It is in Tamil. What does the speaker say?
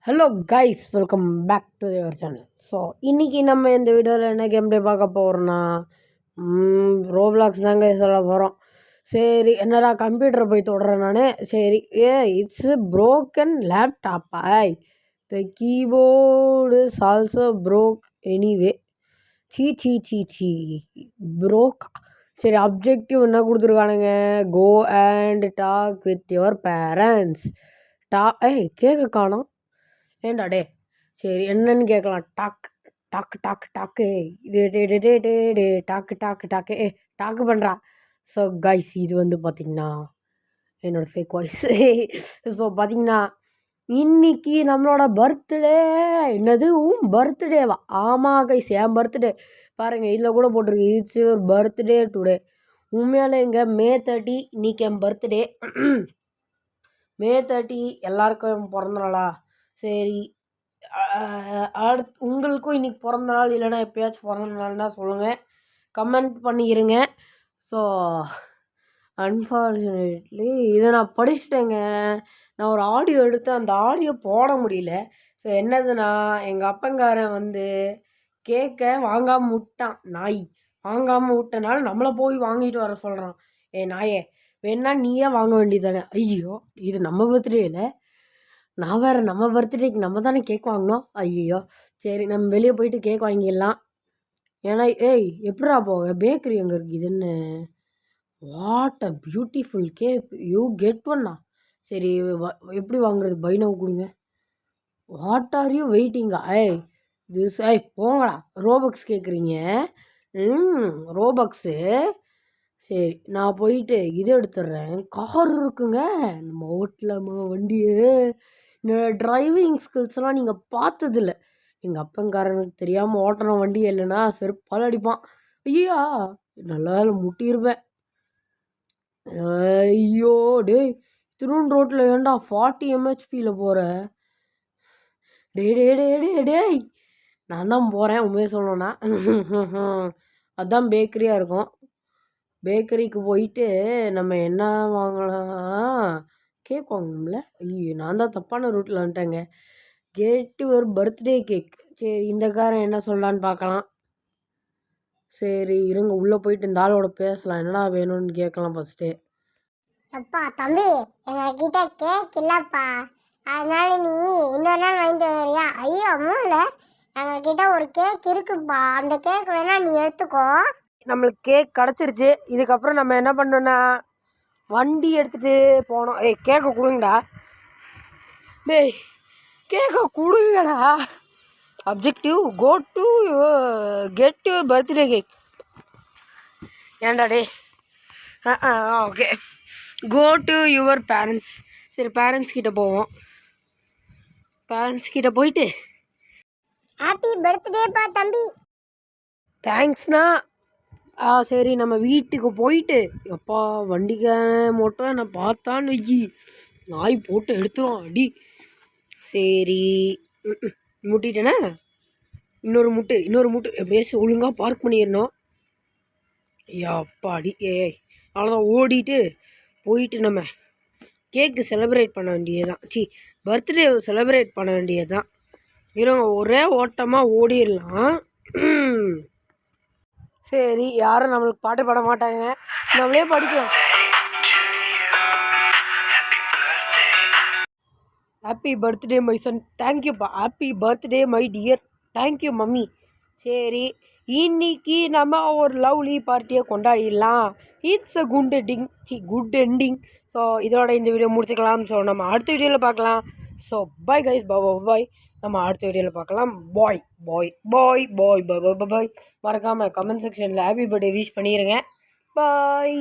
Hello guys, welcome back to your channel. So இன்றைக்கி நம்ம இந்த வீடியோவில் என்ன கேம் டே பார்க்க போகிறோன்னா ரோப்ளாக்ஸ் தாங்க சொல்ல போகிறோம். சரி, என்னடா கம்ப்யூட்டரை போய் தொடுறேன் நான். சரி, it's broken laptop. The keyboard is also broke anyway. See broke. சரி, அப்ஜெக்டிவ் என்ன கொடுத்துருக்கானுங்க? Go and talk with your parents. கேட்க காணோம். ஏண்டா டே. சரி, என்னன்னு கேட்கலாம். டாக் டாக்கு டாக்கு டாக்கு இது டே டாக்கு டாக்கு டாக்கு டாக்கு பண்ணுறா. ஸோ கைஸ், இது வந்து பார்த்திங்கன்னா என்னோடய ஃபேக் வாய்ஸ். ஸோ பார்த்திங்கன்னா இன்னைக்கு நம்மளோட பர்த்டே. என்னது பர்த்டேவா? ஆமாம் கைஸ், என் பர்த்டே. பாருங்கள், இதில் கூட போட்டிருக்கு இட்ஸ் யுவர் பர்த்டே டுடே. உண்மையாலே இங்கே May 30 இன்றைக்கி என் பர்த்டே. May 30 எல்லாருக்கும் பிறந்த நாளா? சரி, உங்களுக்கும் இன்றைக்கி பிறந்த நாள் இல்லைனா எப்போயாச்சும் பிறந்த நாள்னா சொல்லுங்கள், கமெண்ட் பண்ணிக்கிறேங்க. ஸோ அன்ஃபார்ச்சுனேட்லி இதை நான் படிச்சுட்டேங்க. நான் ஒரு ஆடியோ எடுத்து அந்த ஆடியோ போட முடியல. ஸோ என்னதுன்னா, எங்கள் அப்பங்காரன் வந்து கேக்கை வாங்காமல் விட்டான். நாய் வாங்காமல் விட்டனால நம்மளை போய் வாங்கிட்டு வர சொல்கிறான். நாயே, வேணா நீயே வாங்க வேண்டியது தானே. ஐயோ, இது நம்ம பர்த்டே இல்லை, நான் வேறு நம்ம பர்த்டேக்கு நம்ம தானே கேக் வாங்கினோம். ஐயோ, சரி, நம்ம வெளியே போயிட்டு கேக் வாங்கிடலாம். ஏன்னா எப்படா போக? பேக்கரி எங்கே இருக்குது? இது என்ன? What a beautiful cake. You get ஒன்னா? சரி, எப்படி வாங்குறது? பைனவ் கொடுங்க. வாட் ஆர் யூ வெயிட்டிங்கா? போங்கடா. ரோபக்ஸ் கேட்குறீங்க? ரோபக்ஸு. சரி, நான் போயிட்டு இது எடுத்துடுறேன். கார் இருக்குங்க நம்ம ஓட்டலாமா வண்டியை? என்னோட டிரைவிங் ஸ்கில்ஸ்லாம் நீங்கள் பார்த்ததில்ல. எங்கள் அப்பங்காரனுக்கு தெரியாமல் ஓட்டுற வண்டி இல்லைன்னா செருப்பால் அடிப்பான். ஐயா, நல்லா முட்டியிருப்பேன். ஐயோ டேய், திருவன் ரோட்டில் ஏன்டா 40 MHPயில் போகிற? டேய் நான் தான் போகிறேன். உண்மையை சொல்லணும்னா அதுதான் பேக்கரியாக இருக்கும். பேக்கரிக்கு போயிட்டு நம்ம என்ன வாங்கலாம்? கேக் வாங்கணும்ல. ஐயோ, நான் தான் தப்பான ரூட்டில் வந்துட்டேங்க. கேட்டு ஒரு பர்த்டே கேக். சரி, இந்த காரம் என்ன சொல்லலான்னு பார்க்கலாம். சரி, இருங்க, உள்ளே போயிட்டு இந்த ஆளோட பேசலாம். என்னடா வேணும்னு கேட்கலாம் ஃபஸ்ட்டு. அப்பா தம்பி, எங்ககிட்ட கேக் இல்லைப்பா, அதனால நீ இன்னொரு நாள் வாங்கிட்டு வரியா? ஐயோ அம்மாவில் எங்ககிட்ட ஒரு கேக் இருக்குப்பா, அந்த கேக் வேணா நீ எடுத்துக்கோ. நம்மளுக்கு கேக் கிடச்சிருச்சு. இதுக்கப்புறம் நம்ம என்ன பண்ணோன்னா வண்டி எடுத்துகிட்டு போனோம். கேக்கை கொடுங்கடா. டேய், கேக்கை கொடுங்கடா. Objective go to get your birthday cake. ஏண்டா டே. Okay, go to your parents. சரி, பேரண்ட்ஸ் கிட்டே போவோம். பேரண்ட்ஸ் கிட்டே போயிட்டு ஹாப்பி பர்த்டேப்பா தம்பி. தேங்க்ஸ்ண்ணா. சரி, நம்ம வீட்டுக்கு போயிட்டு எப்பா வண்டிக்கான மட்டும் என்னை பார்த்தான்னு வைக்கி நாய் போட்டு எடுத்துரும் அடி. சரி, முட்டிட்டேனே. இன்னொரு முட்டு எப்படியாச்சும் ஒழுங்காக பார்க் பண்ணிடணும். அப்பா அடி. அவ்வளோதான், ஓடிட்டு போயிட்டு நம்ம கேக்கு செலிப்ரேட் பண்ண வேண்டியது தான். பர்த்டே செலிப்ரேட் பண்ண வேண்டியது தான். இருங்க, ஒரே ஓட்டமாக ஓடிடலாம். சரி, யாரும் நம்மளுக்கு பாட்டு பாட மாட்டாங்க, நம்மளே படிக்கலாம். Happy birthday my son. தேங்க்யூப்பா. Happy birthday my dear. Thank you mummy. சரி, இன்னைக்கு நம்ம ஒரு லவ்லி பார்ட்டியை கொண்டாடிடலாம். It's a good ending. So இதோட இந்த வீடியோ முடிச்சுக்கலாம். ஸோ நம்ம அடுத்த வீடியோவில் பார்க்கலாம். So bye guys, bye. நம்ம அடுத்த வீடியோவில் பார்க்கலாம். பாய். மறக்காமல் கமெண்ட் செக்ஷனில் ஹாப்பி பர்த்டே விஷ் பண்ணிடுங்க. பாய்.